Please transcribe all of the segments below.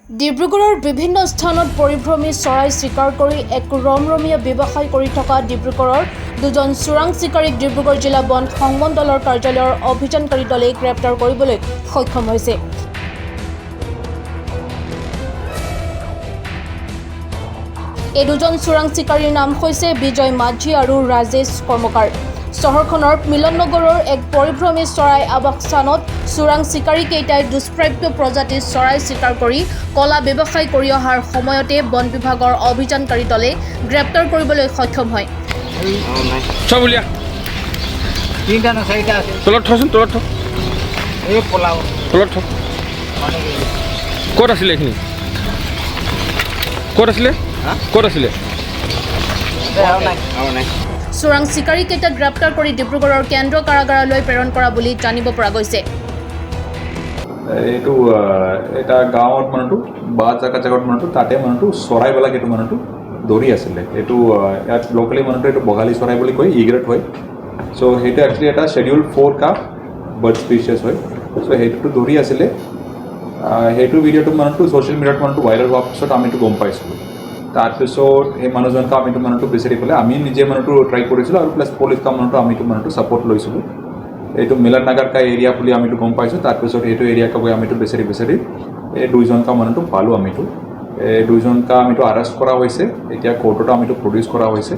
ডিব্ৰুগড়ৰ বিভিন্ন স্থানত পৰিভ্ৰমী চৰাই চিকাৰ কৰি এক ৰমৰমীয়া ব্যৱসায় কৰি থকা ডিব্ৰুগড়ৰ দুজন চোৰাং চিকাৰীক ডিব্ৰুগড় জিলা বন সংমণ্ডলৰ কাৰ্যালয়ৰ অভিযানকাৰী দলে গ্ৰেপ্তাৰ কৰিবলৈ সক্ষম হৈছে। এই দুজন চোৰাং চিকাৰীৰ নাম হৈছে বিজয় মাঝি আৰু ৰাজেশ কৰ্মকাৰ। চহৰখনৰ মিলননগৰৰ এক পৰিভ্ৰমী চৰাই আৱাসস্থানত চোৰাং চিকাৰীকেইটাই দুষ্প্ৰাপ্য প্ৰজাতিৰ চৰাই চিকাৰ কৰি কলা ব্যৱসায় কৰি অহাৰ সময়তে বন বিভাগৰ অভিযানকাৰী দলে গ্ৰেপ্তাৰ কৰিবলৈ সক্ষম হয়। ক'ত আছিলে এইখিনি? ক'ত আছিলে? চোৰাং চিকাৰীকেইটাক গ্ৰেপ্তাৰ কৰি ডিব্ৰুগড়ৰ কেন্দ্ৰীয় কাৰাগাৰলৈ প্ৰেৰণ কৰা বুলি জানিব পৰা গৈছে। এইটো এটা গাঁৱত মানুহটো বা জাগাত মানুহটো তাতে মানুহটো চৰাইবিলাক এইটো মানুহটো দৌৰি আছিলে। এইটো ইয়াত লোকেলি মানুহটো এইটো বগালী চৰাই বুলি কয়, ইগ্ৰেট হয়। চ' সেইটো একচুৱেলি এটা শ্বেডিউল 4 কা বাৰ্ড স্পিচিছ হয়। চ' সেইটোতো দৌৰি আছিলে। সেইটো ভিডিঅ'টো মানুহটো ছ'চিয়েল মিডিয়াত মানুহটো ভাইৰেল হোৱাৰ পিছত আমিতো গম পাইছিলোঁ। তাৰপিছত সেই মানুহজনক আমিতো মানুহটো বিচাৰি পেলাই আমি নিজে মানুহটো ট্ৰাই কৰিছিলোঁ আৰু প্লাছ পুলিচ মানুহটো আমিতো মানুহটো ছাপৰ্ট লৈছিলোঁ। এইটো মিলন নগৰ কা এৰিয়া বুলি আমিতো গম পাইছোঁ। তাৰপিছত এইটো এৰিয়াকে গৈ আমিতো বিচাৰি এই দুইজনকা মানুহটো পালোঁ। আমিতো এই দুইজনকা আমিতো আৰেষ্ট কৰা হৈছে। এতিয়া কোৰ্টতো আমিতো প্ৰডিউচ কৰা হৈছে।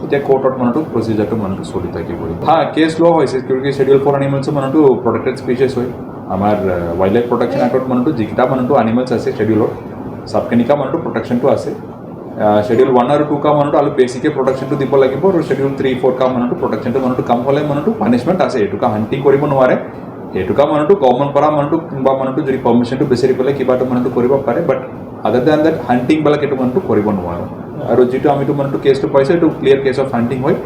এতিয়া কোৰ্টত মানুহটো প্ৰচিজাৰটো মানুহটো চলি থাকিব। কেছ লোৱা হৈছে কিয় শ্বেডিউল 4 এনিমেলছৰ মানুহটো প্ৰটেক্টেড স্পিচিছ হয়। আমাৰ ৱাইল্ড লাইফ প্ৰটেকশ্যন এক্টত মানুহটো যিকেইটা মানুহটো এনিমেলছ আছে শ্বেডিউলত চবখিনিকা মানুহটো প্ৰটেকশ্যনটো আছে। শ্বেডিউল 1 আৰু 2 কা মানুহটো অলপ বেছিকৈ প্ৰটেকশ্যনটো দিব লাগিব আৰু শ্বেডিউল 3, 4 কা মানুহটো প্ৰটেকশ্যনটো মানুহটো কম হ'লে মানুহটো পানিছমেণ্ট আছে। এইটোকা হাণ্টিং কৰিব নোৱাৰে। সেইটোকা মানুহটো গভৰ্ণমেণ্ট পৰা মানুহটো কোনোবা মানুহটো যদি পাৰ্মিশ্যনটো বিচাৰি পেলাই কিবাটো মানুহটো কৰিব পাৰে। বাট আদাৰ দেন দেট হাণ্টিংবিলাক এইটো মানুহটো কৰিব নোৱাৰে। আৰু যিটো আমিতো মানুহটো কেছটো পাইছোঁ এইটো ক্লিয়াৰ কেছ অফ হাণ্টিং হয়।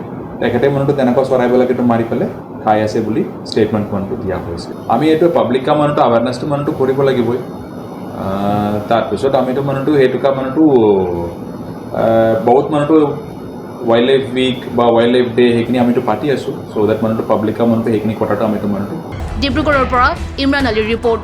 তেখেতে মানুহটো তেনেকুৱা চৰাইবিলাক এইটো মাৰি পেলাই খাই আছে বুলি ষ্টেটমেণ্ট মানুহটো দিয়া হৈছে। আমি এইটো পাব্লিক কা মানুহটো আৱেৰনেছটো মানুহটো কৰিব লাগিবই। তাৰপিছত আমিতো মানুহটো সেইটোকা মানুহটো বহুত মানুহটো ৱাইল্ড লাইফ উইক বা ৱাইল্ড লাইফ ডে সেইখিনি আমিতো পাতি আছোঁ। চ' দেট মানুহটো পাব্লিক কা মানুহটো সেইখিনি কথাটো আমিতো মানুহটো ডিব্ৰুগড়ৰ পৰা ইমৰান আলীৰ ৰিপৰ্ট।